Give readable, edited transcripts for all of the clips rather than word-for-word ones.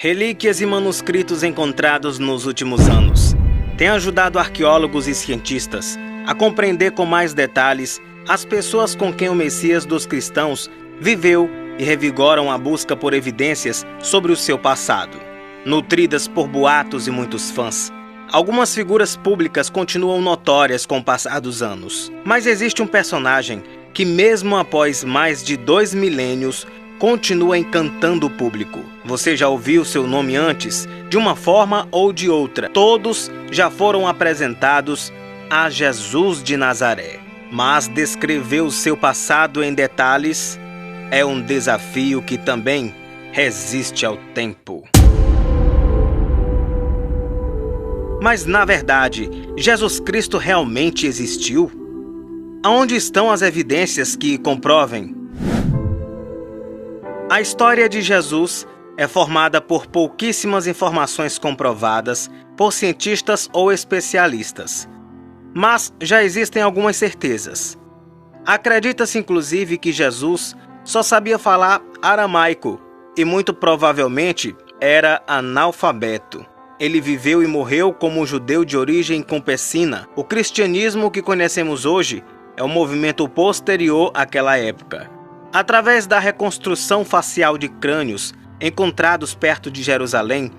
Relíquias e manuscritos encontrados nos últimos anos têm ajudado arqueólogos e cientistas a compreender com mais detalhes as pessoas com quem o Messias dos cristãos viveu e revigoram a busca por evidências sobre o seu passado. Nutridas por boatos e muitos fãs, algumas figuras públicas continuam notórias com o passar dos anos. Mas existe um personagem que, mesmo após mais de 2 milênios, continua encantando o público. Você já ouviu seu nome antes, de uma forma ou de outra. Todos já foram apresentados a Jesus de Nazaré. Mas descrever o seu passado em detalhes é um desafio que também resiste ao tempo. Mas, na verdade, Jesus Cristo realmente existiu? Aonde estão as evidências que comprovem? A história de Jesus é formada por pouquíssimas informações comprovadas por cientistas ou especialistas. Mas já existem algumas certezas. Acredita-se inclusive que Jesus só sabia falar aramaico e muito provavelmente era analfabeto. Ele viveu e morreu como um judeu de origem campesina. O cristianismo que conhecemos hoje é um movimento posterior àquela época. Através da reconstrução facial de crânios encontrados perto de Jerusalém,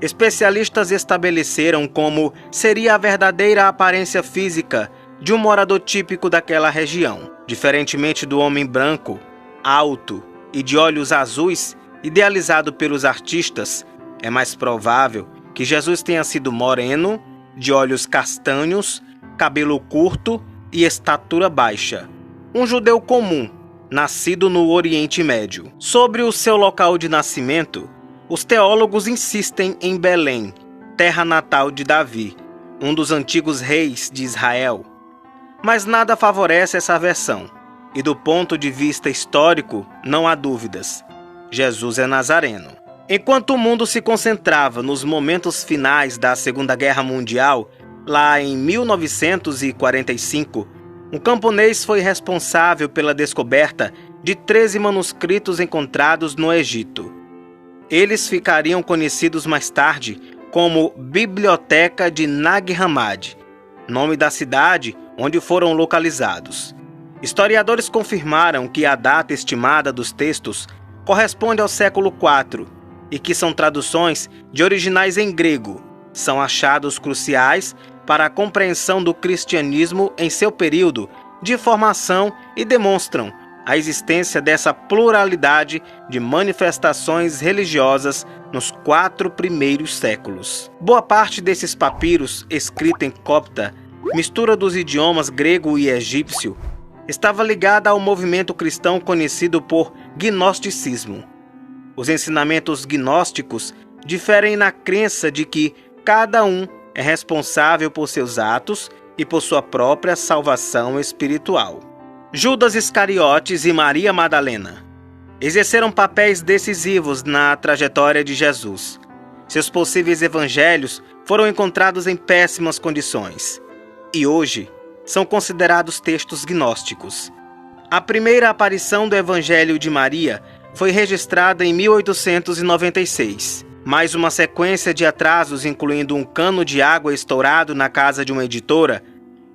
especialistas estabeleceram como seria a verdadeira aparência física de um morador típico daquela região. Diferentemente do homem branco, alto e de olhos azuis, idealizado pelos artistas, é mais provável que Jesus tenha sido moreno, de olhos castanhos, cabelo curto e estatura baixa. Um judeu comum, nascido no Oriente Médio. Sobre o seu local de nascimento, os teólogos insistem em Belém, terra natal de Davi, um dos antigos reis de Israel. Mas nada favorece essa versão, e do ponto de vista histórico, não há dúvidas. Jesus é nazareno. Enquanto o mundo se concentrava nos momentos finais da Segunda Guerra Mundial, lá em 1945, um camponês foi responsável pela descoberta de 13 manuscritos encontrados no Egito. Eles ficariam conhecidos mais tarde como Biblioteca de Nag Hammadi, nome da cidade onde foram localizados. Historiadores confirmaram que a data estimada dos textos corresponde ao século IV e que são traduções de originais em grego. São achados cruciais para a compreensão do cristianismo em seu período de formação e demonstram a existência dessa pluralidade de manifestações religiosas nos 4 primeiros séculos. Boa parte desses papiros, escrita em copta, mistura dos idiomas grego e egípcio, estava ligada ao movimento cristão conhecido por gnosticismo. Os ensinamentos gnósticos diferem na crença de que cada um é responsável por seus atos e por sua própria salvação espiritual. Judas Iscariotes e Maria Madalena exerceram papéis decisivos na trajetória de Jesus. Seus possíveis evangelhos foram encontrados em péssimas condições e hoje são considerados textos gnósticos. A primeira aparição do Evangelho de Maria foi registrada em 1896. Mais uma sequência de atrasos, incluindo um cano de água estourado na casa de uma editora,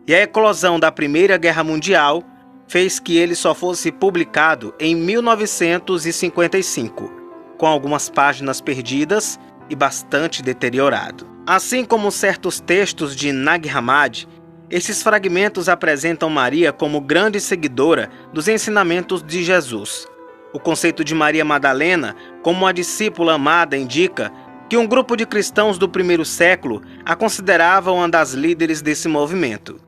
e a eclosão da Primeira Guerra Mundial, fez que ele só fosse publicado em 1955, com algumas páginas perdidas e bastante deteriorado. Assim como certos textos de Nag Hammadi, esses fragmentos apresentam Maria como grande seguidora dos ensinamentos de Jesus. O conceito de Maria Madalena, como uma discípula amada, indica que um grupo de cristãos do primeiro século a considerava uma das líderes desse movimento.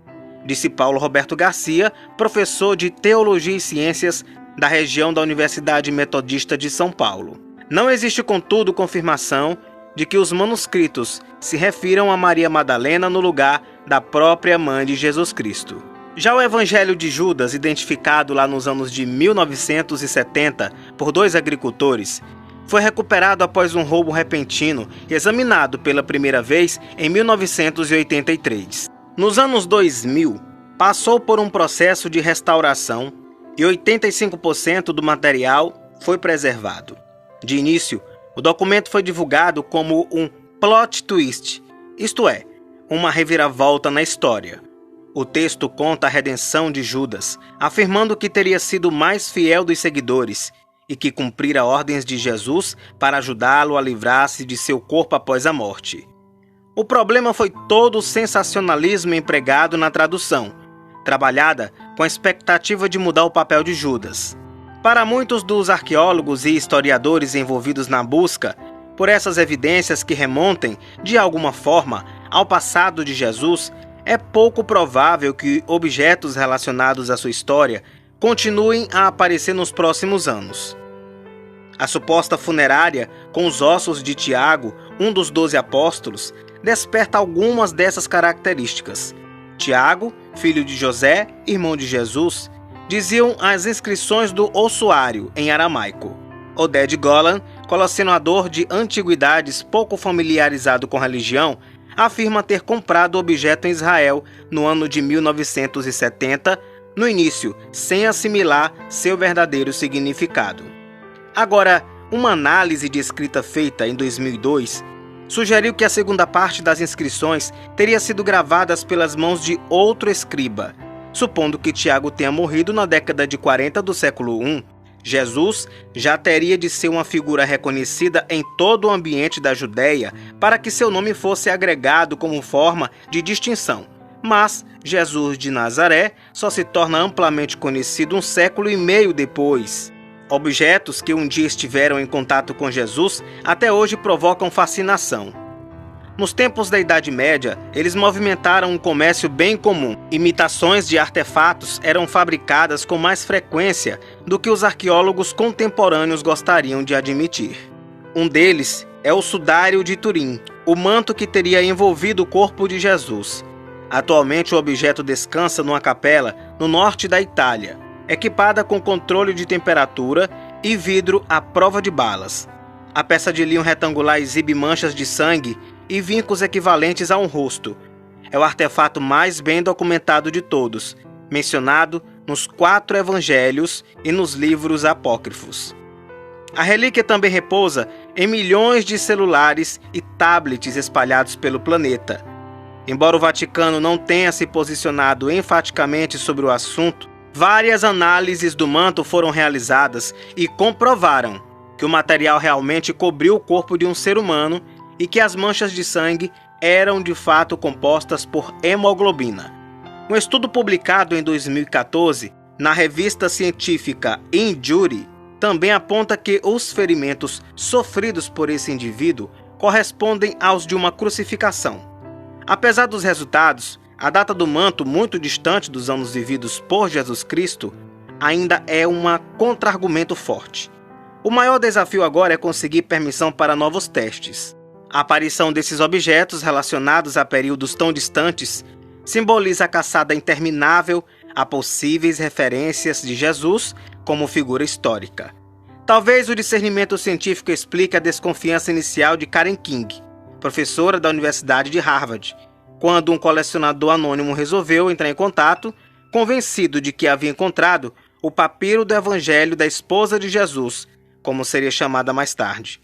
Disse Paulo Roberto Garcia, professor de Teologia e Ciências da região da Universidade Metodista de São Paulo. Não existe, contudo, confirmação de que os manuscritos se refiram a Maria Madalena no lugar da própria mãe de Jesus Cristo. Já o Evangelho de Judas, identificado lá nos anos de 1970 por 2 agricultores, foi recuperado após um roubo repentino e examinado pela primeira vez em 1983. Nos anos 2000, passou por um processo de restauração e 85% do material foi preservado. De início, O documento foi divulgado como um plot twist, isto é, uma reviravolta na história. O texto conta a redenção de Judas, afirmando que teria sido o mais fiel dos seguidores e que cumprira ordens de Jesus para ajudá-lo a livrar-se de seu corpo após a morte. O problema foi todo o sensacionalismo empregado na tradução, trabalhada com a expectativa de mudar o papel de Judas. Para muitos dos arqueólogos e historiadores envolvidos na busca por essas evidências que remontem, de alguma forma, ao passado de Jesus, é pouco provável que objetos relacionados à sua história continuem a aparecer nos próximos anos. A suposta funerária com os ossos de Tiago, um dos 12 apóstolos, desperta algumas dessas características. Tiago, filho de José, irmão de Jesus, diziam as inscrições do ossuário em aramaico. Oded Golan, colecionador de antiguidades pouco familiarizado com religião, afirma ter comprado o objeto em Israel no ano de 1970, no início, sem assimilar seu verdadeiro significado. Agora, uma análise de escrita feita em 2002 sugeriu que a segunda parte das inscrições teria sido gravadas pelas mãos de outro escriba. Supondo que Tiago tenha morrido na década de 40 do século I, Jesus já teria de ser uma figura reconhecida em todo o ambiente da Judéia para que seu nome fosse agregado como forma de distinção. Mas Jesus de Nazaré só se torna amplamente conhecido um século e meio depois. Objetos que um dia estiveram em contato com Jesus até hoje provocam fascinação. Nos tempos da Idade Média, eles movimentaram um comércio bem comum. Imitações de artefatos eram fabricadas com mais frequência do que os arqueólogos contemporâneos gostariam de admitir. Um deles é o sudário de Turim, o manto que teria envolvido o corpo de Jesus. Atualmente o objeto descansa numa capela no norte da Itália, equipada com controle de temperatura e vidro à prova de balas. A peça de linho retangular exibe manchas de sangue e vincos equivalentes a um rosto. É o artefato mais bem documentado de todos, mencionado nos 4 evangelhos e nos livros apócrifos. A relíquia também repousa em milhões de celulares e tablets espalhados pelo planeta. Embora o Vaticano não tenha se posicionado enfaticamente sobre o assunto, várias análises do manto foram realizadas e comprovaram que o material realmente cobriu o corpo de um ser humano e que as manchas de sangue eram de fato compostas por hemoglobina. Um estudo publicado em 2014 na revista científica Injury também aponta que os ferimentos sofridos por esse indivíduo correspondem aos de uma crucificação. Apesar dos resultados, a data do manto, muito distante dos anos vividos por Jesus Cristo, ainda é um contra-argumento forte. O maior desafio agora é conseguir permissão para novos testes. A aparição desses objetos relacionados a períodos tão distantes simboliza a caçada interminável a possíveis referências de Jesus como figura histórica. Talvez o discernimento científico explique a desconfiança inicial de Karen King, professora da Universidade de Harvard, quando um colecionador anônimo resolveu entrar em contato, convencido de que havia encontrado o papiro do Evangelho da esposa de Jesus, como seria chamada mais tarde.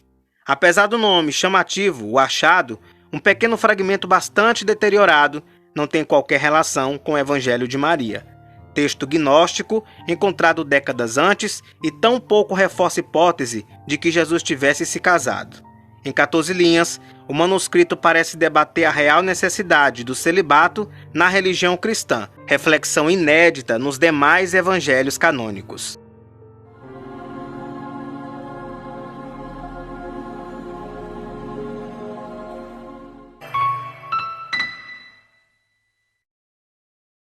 Apesar do nome chamativo, o achado, um pequeno fragmento bastante deteriorado, não tem qualquer relação com o Evangelho de Maria. Texto gnóstico, encontrado décadas antes e tão pouco reforça a hipótese de que Jesus tivesse se casado. Em 14 linhas, o manuscrito parece debater a real necessidade do celibato na religião cristã, reflexão inédita nos demais evangelhos canônicos.